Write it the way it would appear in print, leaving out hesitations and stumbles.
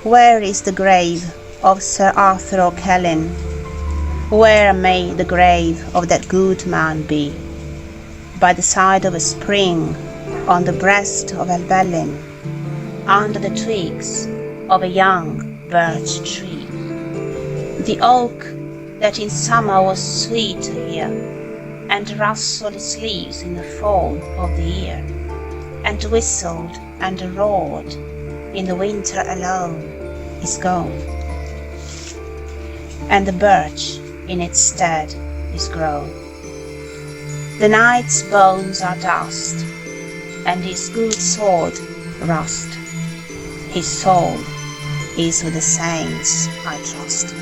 Where is the grave of Sir Arthur O'Kellin? Where may the grave of that good man be? By the side of a spring, on the breast of Helvellyn, under the twigs of a young birch tree. The oak that in summer was sweet to hear, and rustled its leaves in the fall of the year, and whistled and roared in the winter alone, is gone, and the birch in its stead is grown. The knight's bones are dust, and his good sword rust. His soul is with the saints, I trust.